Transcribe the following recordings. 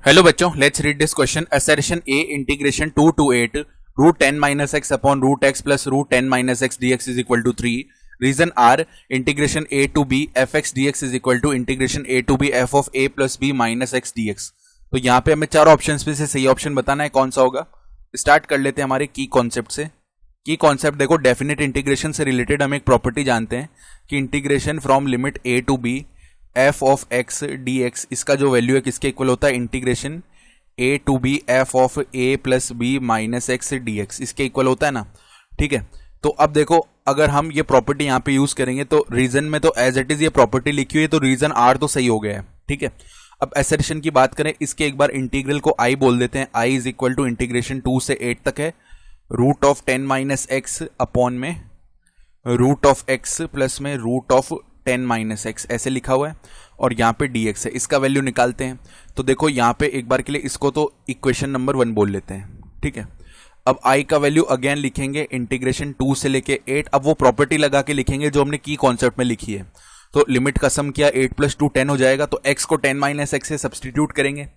Hello बच्चों, let's read this question. Assertion A integration 2 to 8 root 10 minus X upon root X plus root 10 minus X D X is equal to 3. Reason R integration A to B F X D X is equal to integration A to B F of A plus B minus X D X. तो यहाँ पे हमें चार option में से सही option बताना है कौन सा होगा. स्टार्ट कर लेते हैं हमारे की कॉन्सेप्ट से. की कॉन्सेप्ट देखो, डेफिनेट इंटीग्रेशन से रिलेटेड हम एक प्रॉपर्टी जानते हैं कि integration from limit A to B F of X D X, इसका जो वैल्यू है किसके इक्वल होता है, integration A to B F of A plus B minus X D X, इसके इक्वल होता है ना. ठीक है, तो अब देखो अगर हम ये प्रॉपर्टी यहाँ पे यूज करेंगे तो रीजन में तो एज इट इज ये प्रॉपर्टी लिखी हुई है तो रीजन आर तो सही हो गया है. ठीक है, अब असर्शन की बात करें, इसके एक बार इंटीग्रल को आई बोल देते हैं. I is equal to integration 2 से 8 तक है, root of 10 minus X upon में रूट ऑफ एक्स प्लस में रूट ऑफ 10 माइनस एक्स, ऐसे लिखा हुआ है. और यहाँ पे dx है, इसका वैल्यू निकालते हैं. तो देखो यहाँ पे एक बार के लिए इसको तो इक्वेशन नंबर 1 बोल लेते हैं. ठीक है, अब i का वैल्यू अगेन लिखेंगे इंटीग्रेशन 2 से लेके 8. अब वो प्रॉपर्टी लगा के लिखेंगे जो हमने की कॉन्सेप्ट में लिखी है. तो लिमिट का सम किया, 8 प्लस 2 10 हो जाएगा. तो x को 10 माइनस एक्स से सब्सटीट्यूट करेंगे.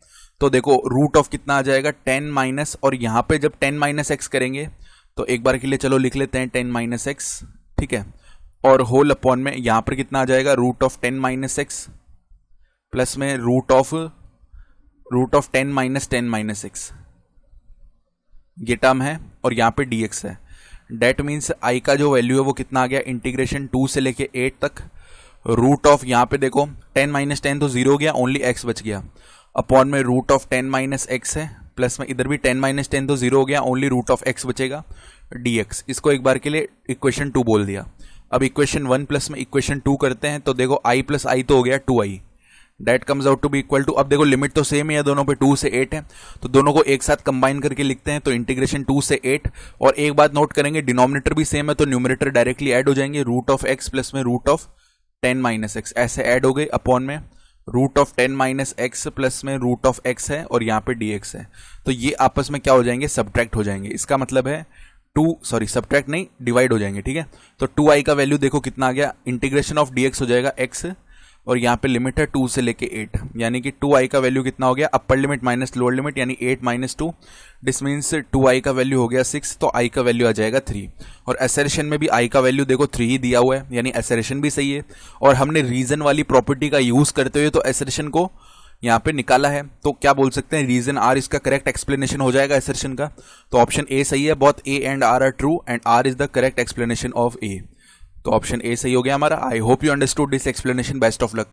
तो देखो रूट ऑफ कितना आ जाएगा 10 माइनस, और यहाँ पे जब 10 माइनस एक्स करेंगे तो एक बार के लिए चलो लिख लेते हैं 10 माइनस एक्स. ठीक है, और होल अपॉन में यहां पर कितना आ जाएगा, root of 10 minus X plus में root of 10 minus 10 minus X, ये टर्म है. और यहां पे dx है. डेट मीन्स i का जो वैल्यू है वो कितना आ गया, इंटीग्रेशन 2 से लेके 8 तक, रूट ऑफ यहां पे देखो 10 माइनस 10 तो 0 हो गया, ओनली x बच गया, अपॉन में रूट ऑफ 10 माइनस एक्स है, प्लस में इधर भी 10 माइनस 10 तो 0 हो गया, ओनली रूट ऑफ x बचेगा, dx. इसको एक बार के लिए इक्वेशन 2 बोल दिया. अब इक्वेशन 1 प्लस में इक्वेशन 2 करते हैं तो देखो i प्लस आई तो हो गया 2i, that comes out to be equal to, अब देखो लिमिट तो सेम है दोनों पे, 2 से 8 है, तो दोनों को एक साथ कंबाइन करके लिखते हैं. तो इंटीग्रेशन 2 से 8, और एक बात नोट करेंगे डिनोमिनेटर भी सेम है तो न्यूमरेटर डायरेक्टली ऐड हो जाएंगे, रूट ऑफ एक्स प्लस में रूट ऑफ 10 माइनस एक्स, ऐसे ऐड हो गए, अपॉन में root of 10 minus X plus में रूट ऑफ एक्स है, और यहाँ पे dx है. तो ये आपस में क्या हो जाएंगे, सब्ट्रैक्ट हो जाएंगे. इसका मतलब है सब्ट्रैक्ट नहीं, डिवाइड हो जाएंगे. ठीक है, तो 2i का वैल्यू देखो कितना आ गया, इंटीग्रेशन ऑफ dx हो जाएगा x, और यहाँ पे लिमिट है 2 से लेके 8, यानी कि 2i का वैल्यू कितना हो गया, upper limit minus lower limit, यानी 8 माइनस 2, दिस मीन्स 2i का वैल्यू हो गया 6, तो i का वैल्यू आ जाएगा 3. और असर्शन में भी i का वैल्यू देखो 3 ही दिया हुआ है, यानी असर्शन भी सही है. और हमने रीजन वाली प्रॉपर्टी का यूज करते हुए तो असर्शन को यहाँ पे निकाला है, तो क्या बोल सकते हैं, रीजन आर इसका करेक्ट एक्सप्लेनेशन हो जाएगा असर्शन का. तो ऑप्शन ए सही है, both A and R are true and R is the correct explanation of A. तो ऑप्शन ए सही हो गया हमारा. I hope you understood this explanation. Best of luck.